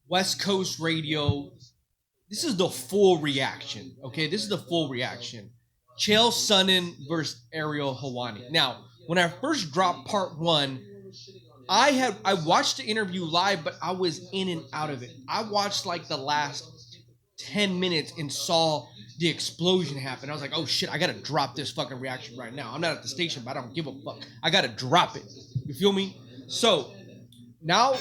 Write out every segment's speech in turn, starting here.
West Coast radio. This is the full reaction. Okay, this is the full reaction. Chael Sonnen versus Ariel Helwani. Now, when I first dropped part one, I watched the interview live, but I was in and out of it. I watched like the last 10 minutes and saw the explosion happen. I was like, oh shit, I gotta drop this fucking reaction right now. I'm not at the station, but I don't give a fuck. I gotta drop it. You feel me? So now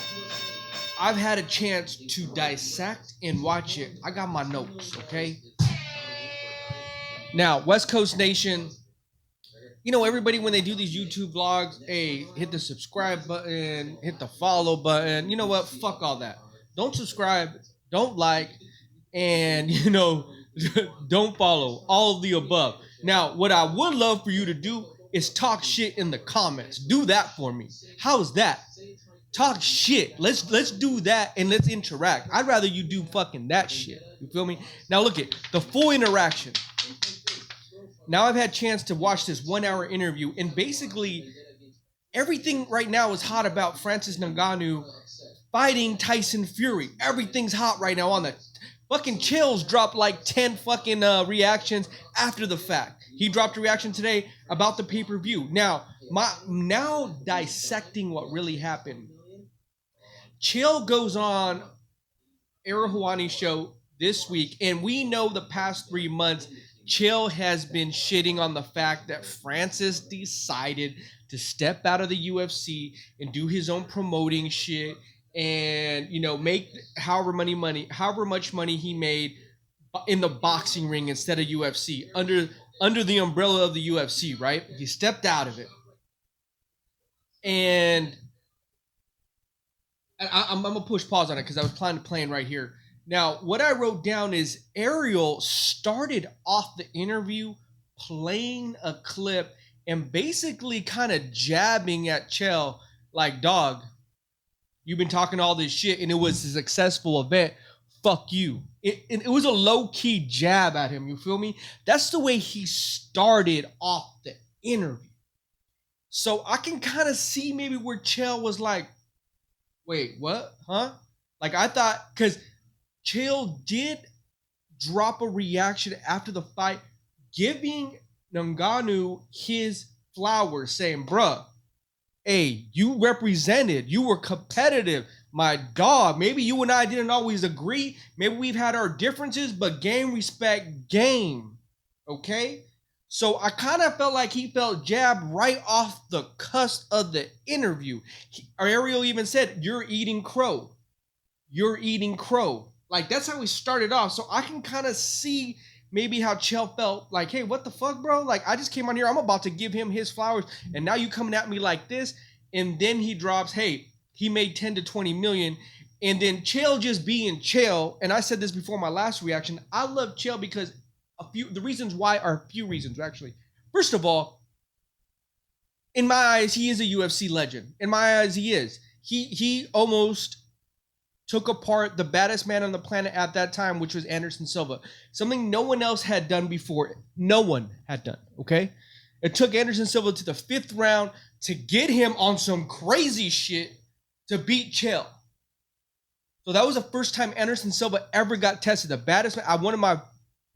I've had a chance to dissect and watch it. I got my notes, okay? Now, West Coast Nation, you know, everybody when they do these YouTube vlogs, hey, hit the subscribe button, hit the follow button. You know what? Fuck all that. Don't subscribe, don't like, and don't follow. All of the above. Now, what I would love for you to do is talk shit in the comments. Do that for me. How's that? Talk shit. Let's do that and let's interact. I'd rather you do fucking that shit. You feel me? Now look at the full interaction. Now I've had a chance to watch this 1 hour interview, and basically everything right now is hot about Francis Ngannou fighting Tyson Fury. Everything's hot right now on that. Fucking Chael's dropped like 10 fucking reactions after the fact. He dropped a reaction today about the pay-per-view. Now dissecting what really happened. Chael goes on Ariel Helwani's show this week, and we know the past 3 months Chael has been shitting on the fact that Francis decided to step out of the UFC and do his own promoting shit and make however much money he made in the boxing ring instead of UFC under the umbrella of the UFC, right? He stepped out of it. And I'm gonna push pause on it because I was planning to play right here. Now, what I wrote down is Ariel started off the interview playing a clip and basically kind of jabbing at Chael like, dog, you've been talking all this shit and it was a successful event. Fuck you. It was a low-key jab at him, you feel me? That's the way he started off the interview. So I can kind of see maybe where Chael was like, wait, what? Huh? Like I thought, because Chael did drop a reaction after the fight, giving Ngannou his flowers, saying, bruh, hey, you represented, you were competitive, my dog. Maybe you and I didn't always agree. Maybe we've had our differences, but game, respect, game. Okay? So I kind of felt like he felt jabbed right off the cusp of the interview. Ariel even said, you're eating crow. You're eating crow. Like, that's how we started off. So I can kind of see maybe how Chael felt. Like, hey, what the fuck, bro? Like, I just came on here. I'm about to give him his flowers. And now you coming at me like this. And then he drops, hey, he made 10 to 20 million. And then Chael just being Chael. And I said this before my last reaction. I love Chael because the reasons why are a few reasons, actually. First of all, in my eyes, he is a UFC legend. In my eyes, he is. He almost took apart the baddest man on the planet at that time, which was Anderson Silva. Something no one else had done before. No one had done, okay? It took Anderson Silva to the 5th round to get him on some crazy shit to beat Chael. So that was the first time Anderson Silva ever got tested. The baddest man, one of my,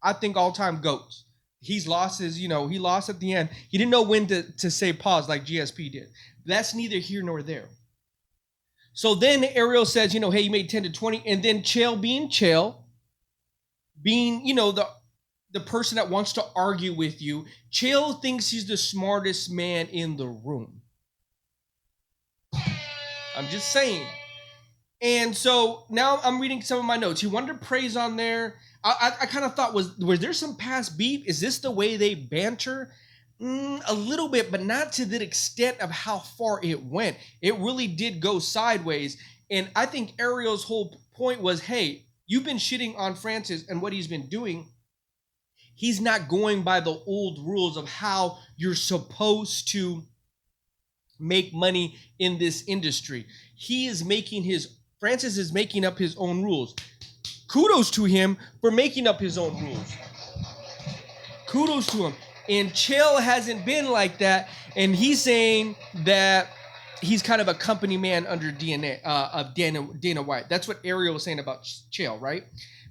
I think, all-time GOATs. He's lost his, he lost at the end. He didn't know when to say pause like GSP did. That's neither here nor there. So then Ariel says, hey, you made 10 to 20. And then Chael, being the person that wants to argue with you, Chael thinks he's the smartest man in the room. I'm just saying. And so now I'm reading some of my notes. He wanted to praise on there. I kind of thought, was there some past beef? Is this the way they banter? A little bit, but not to the extent of how far it went. It really did go sideways. And I think Ariel's whole point was, hey, you've been shitting on Francis and what he's been doing. He's not going by the old rules of how you're supposed to make money in this industry. Francis is making up his own rules. Kudos to him for making up his own rules. Kudos to him. And Chael hasn't been like that. And he's saying that he's kind of a company man under DNA of Dana White. That's what Ariel was saying about Chael, right?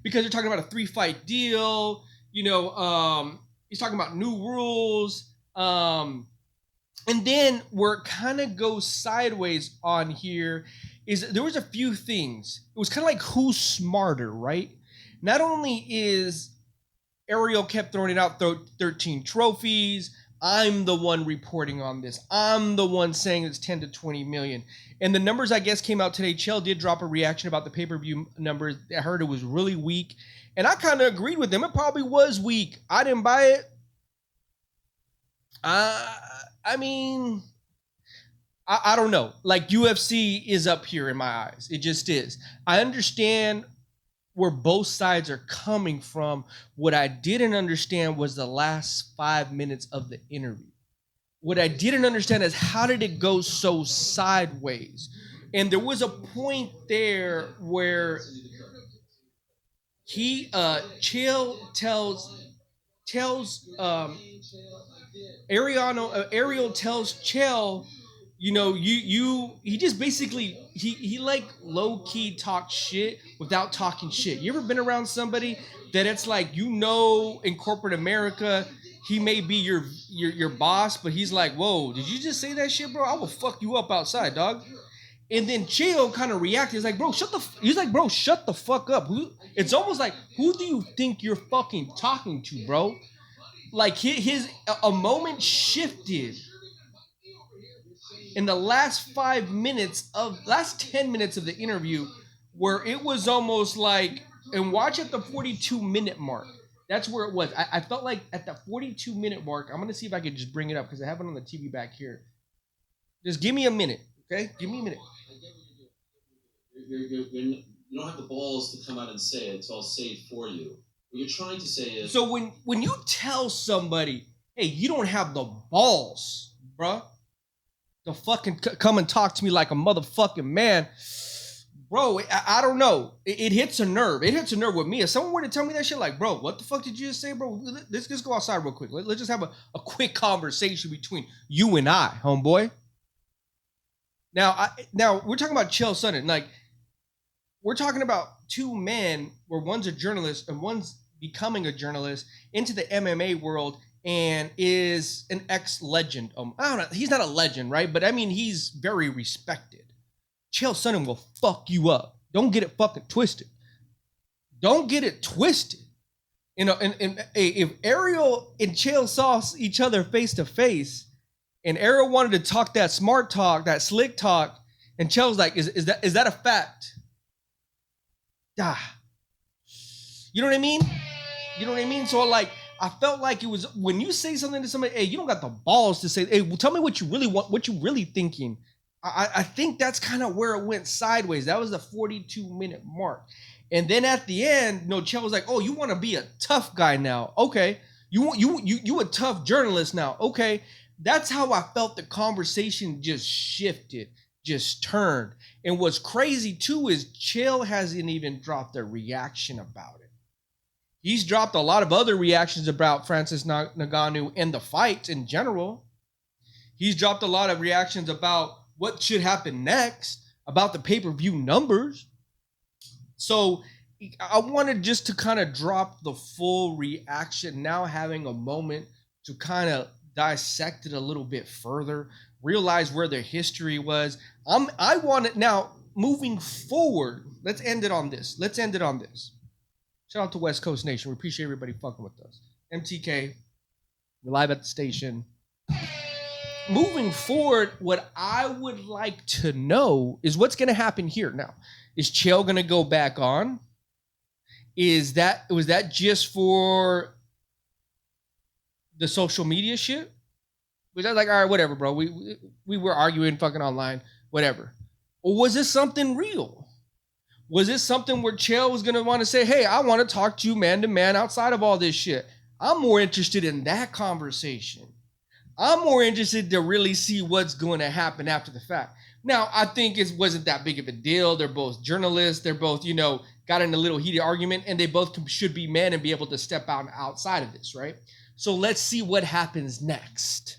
Because they're talking about a 3-fight deal. He's talking about new rules. And then where it kind of goes sideways on here is there was a few things. It was kind of like who's smarter, right? Not only is Ariel kept throwing it out, 13 trophies. I'm the one reporting on this. I'm the one saying it's 10 to 20 million. And the numbers, I guess, came out today. Chael did drop a reaction about the pay-per-view numbers. I heard it was really weak. And I kind of agreed with him. It probably was weak. I didn't buy it. I mean, I don't know. Like, UFC is up here in my eyes. It just is. I understand where both sides are coming from. What I didn't understand was the last 5 minutes of the interview. What I didn't understand is how did it go so sideways? And there was a point there where Chael tells Ariel tells Chael, he just basically he like low key talks shit without talking shit. You ever been around somebody that it's like, in corporate America, he may be your boss, but he's like, whoa, did you just say that shit, bro? I will fuck you up outside, dog. And then Chael kind of reacted. He's like, bro, shut the fuck up. It's almost like, who do you think you're fucking talking to, bro? Like a moment shifted in the last 10 minutes of the interview, where it was almost like, and watch at the 42-minute mark. That's where it was. I felt like at the 42-minute mark, I'm going to see if I can just bring it up because I have it on the TV back here. Just give me a minute, okay? Give me a minute. You don't have the balls to come out and say it, so I'll say it for you. What you're trying to say is... So when you tell somebody, hey, you don't have the balls, bruh, to fucking come and talk to me like a motherfucking man, bro, I don't know. It hits a nerve. It hits a nerve with me. If someone were to tell me that shit, like, bro, what the fuck did you just say, bro? Let's just go outside real quick. Let's just have a quick conversation between you and I, homeboy. Now we're talking about Chael Sonnen. Like, we're talking about two men where one's a journalist and one's becoming a journalist into the MMA world and is an ex-legend. I don't know. He's not a legend, right? But I mean, he's very respected. Chael Sonnen will fuck you up. Don't get it fucking twisted. Don't get it twisted. And if Ariel and Chael saw each other face to face, and Ariel wanted to talk that smart talk, that slick talk, and Chael's like, is that a fact? You know what I mean? So like, I felt like it was, when you say something to somebody, hey, you don't got the balls to say, hey, well, tell me what you really want, what you really thinking. I think that's kind of where it went sideways. That was the 42-minute mark. And then at the end, Chael was like, oh, you want to be a tough guy now. Okay. You a tough journalist now. Okay. That's how I felt the conversation just shifted, just turned. And what's crazy too is Chael hasn't even dropped a reaction about it. He's dropped a lot of other reactions about Francis Ngannou and the fight in general. He's dropped a lot of reactions about what should happen next, about the pay-per-view numbers. So I wanted just to kind of drop the full reaction, now having a moment to kind of dissect it a little bit further, realize where their history was. I want it now, moving forward, let's end it on this. Shout out to West Coast Nation. We appreciate everybody fucking with us. MTK, we're live at the station. Moving forward, what I would like to know is what's going to happen here now. Is Chael going to go back on? Was that just for the social media shit? Was I like, all right, whatever, bro. We were arguing fucking online, whatever. Or was this something real? Was this something where Chael was going to want to say, hey, I want to talk to you man to man outside of all this shit? I'm more interested in that conversation. I'm more interested to really see what's going to happen after the fact. Now, I think it wasn't that big of a deal. They're both journalists. They're both, got in a little heated argument, and they both should be men and be able to step out outside of this, right? So let's see what happens next.